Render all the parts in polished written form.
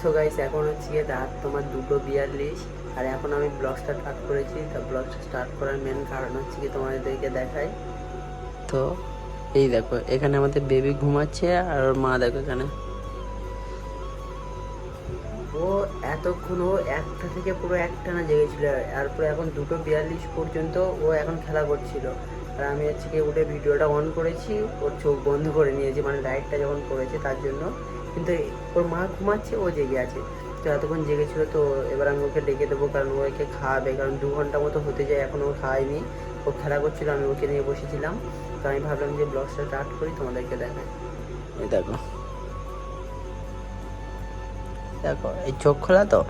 তো গাইস এখন হচ্ছে গিয়ে রাত তোমার 2:42 আর এখন আমি ব্লগটা স্টার্ট করেছি। তো ব্লগটা স্টার্ট করার মেন কারণ হচ্ছে কি তোমাদেরকে দেখাই। তো এই দেখো এখানে আমাদের বেবি ঘুমাচ্ছে আর ওর মা দেখো এখানে ও এতক্ষণ ও একটা থেকে পুরো একটানা জেগেছিল, তারপরে এখন 2:42 পর্যন্ত ও এখন খেলা করছিল। আর আমি হচ্ছে গিয়ে উঠে ভিডিওটা অন করেছি, ওর চোখ বন্ধ করে নিয়েছি মানে লাইটটা যখন করেছে তার জন্য। কিন্তু ওর মা ঘুমাচ্ছে, ও জেগে আছে। তো এতক্ষণ জেগেছিল, তো এবার আমি ওকে ডেকে দেবো কারণ ওকে খাওয়াবে, কারণ 2 ঘন্টা মতো হতে যায় এখন ও খাওয়ায়নি। ও খেলা করছিল, আমি ওকে নিয়ে বসেছিলাম। তো আমি ভাবলাম যে ব্লগটা স্টার্ট করি, তোমাদেরকে দেখাই। এই দেখো দেখো এই চোখ খোলা তো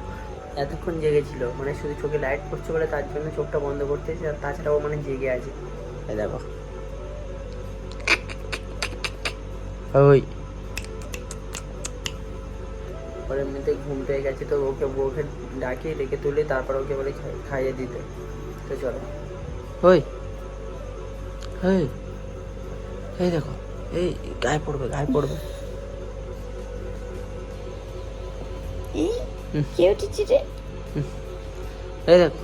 এতক্ষণ জেগেছিল, মানে শুধু চোখে লাইট পড়ছে বলে তার জন্য চোখটা বন্ধ করতেছে, আর তাছাড়া ও মানে জেগে আছে। এই দেখো ওই ওর এমনিতে ঘুম পেয়ে গেছে, তো ওকে ডাকিয়ে ডেকে তুলে তারপর ওকে বলে খাইয়ে দিতে। তো চলো ওই ওই এই দেখো এই গায়ে পড়বে গায়ে পড়বে। কে উঠেছি রে? এই দেখো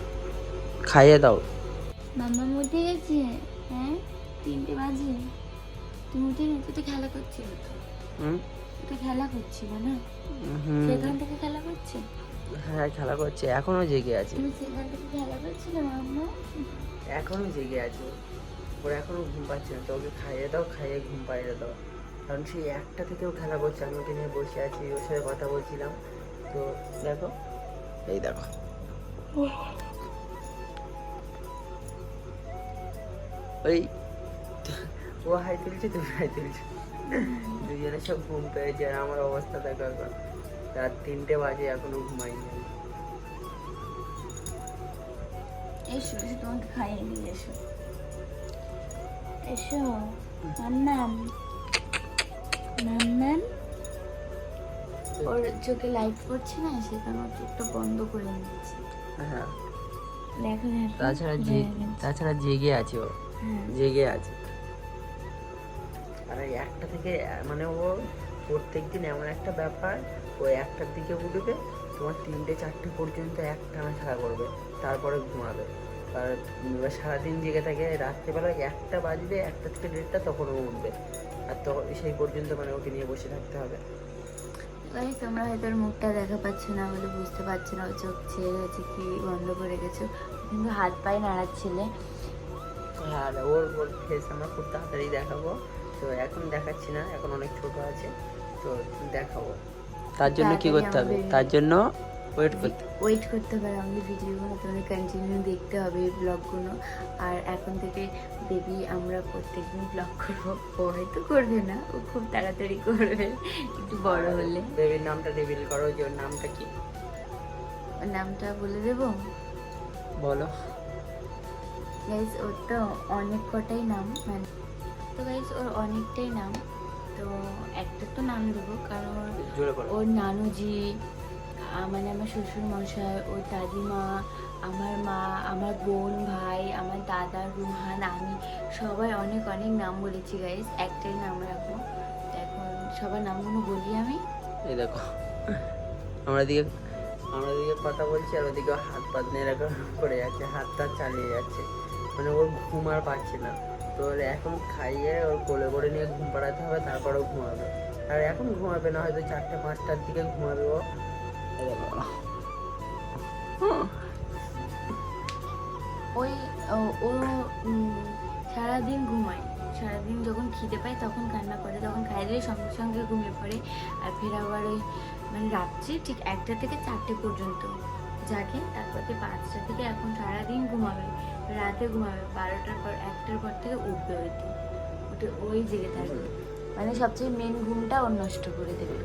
খাইয়ে দাও। মাম্মা উঠে গেছে। হ্যাঁ 3টে বাজে, তুমি উঠে গেছো তো খেলা করছিল তো? তো খেলা করছিল না? সেখান থেকে খেলা করছে? হ্যাঁ খেলা করছে, এখনো জেগে আছে। তুমি সেখান থেকে খেলা করছিলে মাম্মা? এখনো জেগে আছে, ওর এখনো ঘুম পাচ্ছে না। তো ওকে খাইয়ে দাও, খাইয়ে ঘুম পাইয়ে দাও, কারণ সেই একটা থেকেও খেলা করছে। আমি ওকে নিয়ে বসে আছি, ওর সাথে কথা বলছিলাম। তো দেখো এই দেখো ওই ও হাই তুলছে, তুমি হাই তুলছো, দুজনে সব ঘুম পেয়েছে। আর আমার অবস্থা দেখো এখন রাত 3টে বাজে এখনো ঘুমাইনি। এসো এসো তোমাকে খাইয়ে দিই, এসো এসো মান্নান মান্নান। ওর চোখে লাইট পড়ছে না, সেখানে ওর চোখটা বন্ধ করে নিচ্ছে। হ্যাঁ দেখো দেখো তাছাড়া জেগে আছে, ও হ্যাঁ। জেগে আছে। আর এই একটা থেকে মানে ও প্রত্যেকদিন এমন একটা ব্যাপার, ও 1টার দিকে উঠবে, তোমার 3টে 4টে পর্যন্ত একটানা খেলা করবে, তারপরে ঘুমাবে। আর সারাদিন জেগে থাকে, রাত্রেবেলা 1টা বাজবে, 1টা থেকে 1:30 তখন ও উঠবে। আর তখন সেই পর্যন্ত মানে ওকে নিয়ে বসে থাকতে হবে। ভাই তোমরা হয়তো ওর মুখটা দেখা পাচ্ছ না বলে বুঝতে পারছো না ও চোখ ছেড়ে গেছে কি বন্ধ করে গেছো, কিন্তু হাত পায়ে নাড়াচ্ছিলে। আর ওর ওর ফেস আমরা খুব তাড়াতাড়ি দেখাবো, তো এখন দেখাচ্ছি না, এখন অনেক ছোট আছে, তো দেখাবো। তার জন্য কি করতে হবে? তার জন্য ওয়েট করতে হবে, আমাদের ভিডিওগুলো তোমাদের কন্টিনিউ দেখতে হবে, এই ব্লগগুলো। আর এখন থেকে বেবি আমরা প্রত্যেকদিন ব্লগ করবো। ও হয়তো করবে না, ও খুব তাড়াতাড়ি করবে একটু বড় হলে। বেবির নামটা রিভিল করো, যে ওর নামটা কি? ওর নামটা বলে দেবো? বলো। গাইজ ওর তো অনেক কটাই নাম, মানে তো গাইজ ওর অনেকটাই নাম। তো একটা তো নাম দেবো, কারণ ওর নানুজি, মানে আমার শ্বশুর মশাই, ওর দাদিমা, আমার মা, আমার বোন, ভাই, আমার দাদা, রুহান, আমি সবাই অনেক অনেক নাম বলেছি গাইজ, একটাই নাম রাখবো। তো এখন সবার নামগুলো বলি আমি। এই দেখো আমরা দিকে কথা বলছি, আর ওদিকে হাত পা এরকম করে যাচ্ছে, হাতটা চালিয়ে যাচ্ছে, মানে ওর ঘুম আর পাচ্ছে না। তো এখন খাইয়ে ওর কোলে করে নিয়ে ঘুম পাড়াতে হবে, তারপরেও ঘুমাবে। আর এখন ঘুমাবে না, হয়তো 4টে 5টার দিকে ঘুমাবে ও। ওই ও সারাদিন ঘুমায়, সারাদিন যখন খিদে পায় তখন কান্না করে, তখন খাইয়ে দিয়ে সঙ্গে সঙ্গে ঘুমিয়ে পড়ে। আর ফের আবার ওই মানে রাত্রি ঠিক 1টা থেকে 4টে পর্যন্ত জাগে, তারপরে 5টা থেকে এখন সারাদিন ঘুমাবে, রাতে ঘুমাবে 12টার পর 1টার পর থেকে উঠবে, উঠে ওই জেগে থাকবে, মানে সবচেয়ে মেন ঘুমটা ওর নষ্ট করে দেবে।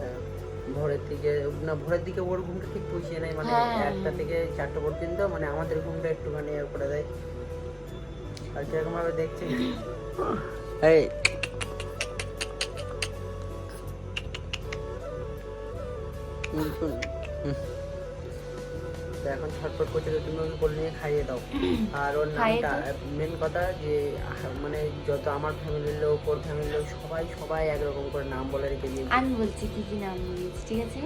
ভোরের দিকে ওর ঘুমটা ঠিক পুষিয়ে নেয়, মানে 1টা থেকে 4টা পর্যন্ত, মানে আমাদের ঘুমটা একটুখানি করে দেয়। আর কিরকম ভাবে দেখছে এই এখন ছটফট করছে, তো তুমি ওকে কোলে নিয়ে খাইয়ে দাও। আর ওর নামটা মেন কথা যে মানে যত আমার ফ্যামিলির লোক, ওর ফ্যামিলির লোক, সবাই একরকম করে নাম বলে রেখে দিয়েছে। আমি বলছি কি কি নাম দিয়েছি, ঠিক আছে?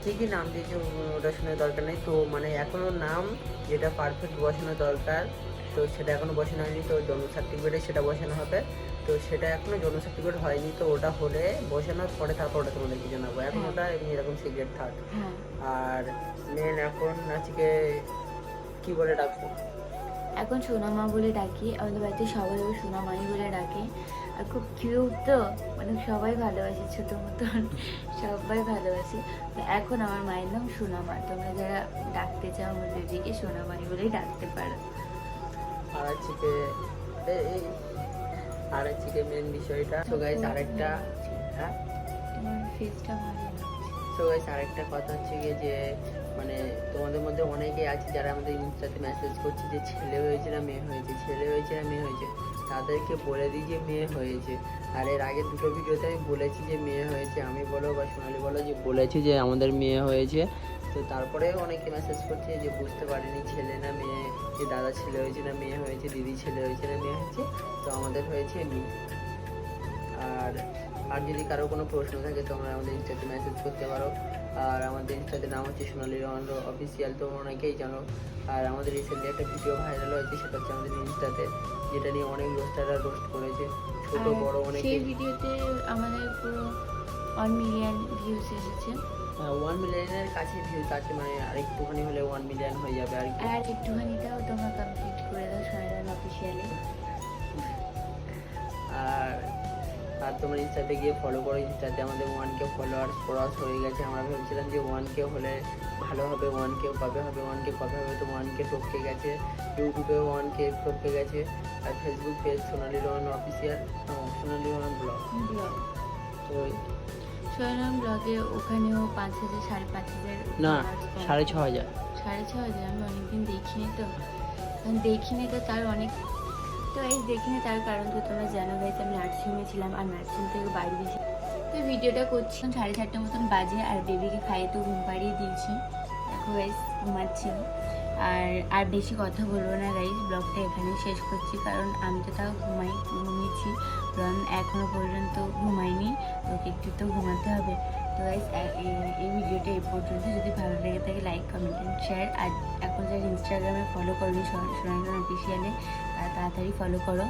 ঠিকই নাম দিয়েছে, ওটা শুনে দরকার নেই তো, মানে এখনো নাম যেটা পারফেক্ট বসানো দরকার তো সেটা এখনো বসানো হয়নি, তো জন্ম সার্টিফিকেটে সেটা বসানো হবে। তো সেটা এখনো জন্ম সার্টিফিকেট হয়নি, তো ওটা হলে বসানোর পরে তারপর ওটা তোমাদেরকে জানাবো, এখন হ্যাঁ। ওটা এমনি এরকম সিক্রেট থাক। হ্যাঁ, আর মেন এখন আজকে কি বলে ডাকবো? এখন সোনামা বলে ডাকি, আমাদের বাড়িতে সবাই ওকে সোনামাই বলে ডাকে। আর খুব কিউট তো, মানে সবাই ভালোবাসে, ছোটো মতন সবাই ভালোবাসে। তো এখন আমার মায়ের নাম সোনামা, তোমরা যারা ডাকতে চাও আমার বেবিকে সোনামাই বলেই ডাকতে পারো। আর আজকে আর আজকে মেন বিষয়টা, তো গাইস আরেকটা, হ্যাঁ তোমার ফেসটা ভালো লাগছে। তো গাইস আরেকটা কথা হচ্ছে গিয়ে যে মানে তোমাদের মধ্যে অনেকেই আছে যারা আমাদের ইনস্টাতে মেসেজ করছে যে ছেলে হয়েছে না মেয়ে হয়েছে, ছেলে হয়েছে না মেয়ে হয়েছে। তাদেরকে বলে দিই যে মেয়ে হয়েছে। আর এর আগে দুটো ভিডিওতে আমি বলেছি যে মেয়ে হয়েছে, আমি বলো বা সোনালি বলো যে বলেছি যে আমাদের মেয়ে হয়েছে। তো তারপরে অনেকে মেসেজ করছে যে বুঝতে পারিনি ছেলে না মেয়ে, যে দাদা ছেলে হয়েছে না মেয়ে হয়েছে, দিদি ছেলে হয়েছে না মেয়ে হয়েছে। তো আমাদের হয়েছে মেয়ে। আর আর যদি কারো কোনো প্রশ্ন থাকে তোমরা আমাদের ইনস্টাতে মেসেজ করতে পারো। আর আমাদের ইনস্টাতে নাম হচ্ছে সোনালি রহমান অফিসিয়াল, তোমরা অনেকেই জানো। আর আমাদের রিসেন্টলি একটা ভিডিও ভাইরাল হয়েছে, সেটা হচ্ছে আমাদের ইনস্টাতে, যেটা নিয়ে অনেক রোস্টাররা রোস্ট করেছে, ছোট আর বড় অনেকে। সেই ভিডিওতে আমাদের পুরো 1 মিলিয়ন ভিউজ এসেছে। 1 মিলিয়নের কাছে ভিউজ আছে, মানে আর একটুখানি হলে 1 মিলিয়ন হয়ে যাবে আর কি। আর একটুখানিটাও তোমরা কমপ্লিট করে দাও সোনালি অফিসিয়ালে। আর আর তোমরা ইনস্টাতে গিয়ে ফলো করো, ইনস্টাতে আমাদের 1K ফলোয়ার্স ক্রস হয়ে গেছে। আমরা ভেবেছিলাম যে 1K হলে ভালো হবে, 1K কবে হবে, 1K কবে হবে, তো 1K টপকে গেছে। ইউটিউবেও 1K টপকে গেছে। আর ফেসবুক পেজ সোনালি রহমান অফিসিয়াল, সোনালি রহমান ব্লগ। ব্লগ তো সোনালি ব্লগে ওখানেও 5,000 5,500 না, followers 6,500। 6,500 আমি অনেকদিন দেখিনি তো, তার অনেক, তো এই দেখিনি তার কারণ তো তোমরা জানো গাইস, আমি নার্সিংয়ে ছিলাম আর নার্সিং থেকে বাড়ি গেছি। তো ভিডিওটা করছি 4:30 মতন বাজে, আর বেবিকে খাইয়ে তো ঘুম পাড়িয়ে দিয়েছি। দেখো গাইস ঘুমাচ্ছি। আর বেশি কথা বলবো না গাইস, ব্লগটা এখানেই শেষ করছি, কারণ আমি তো তাও ঘুমিয়েছি, কারণ এখনও পর্যন্ত ঘুমাইনি, তোকে একটু তো ঘুমাতে হবে। তো গাইস এই ভিডিওটা এই পর্যন্ত, যদি ভালো লেগে থাকে লাইক কমেন্ট অ্যান্ড শেয়ার। আর এখন যারা ইনস্টাগ্রামে ফলো করবি সোনালি অফিসিয়ালে, তারা তাড়াতাড়ি ফলো করো।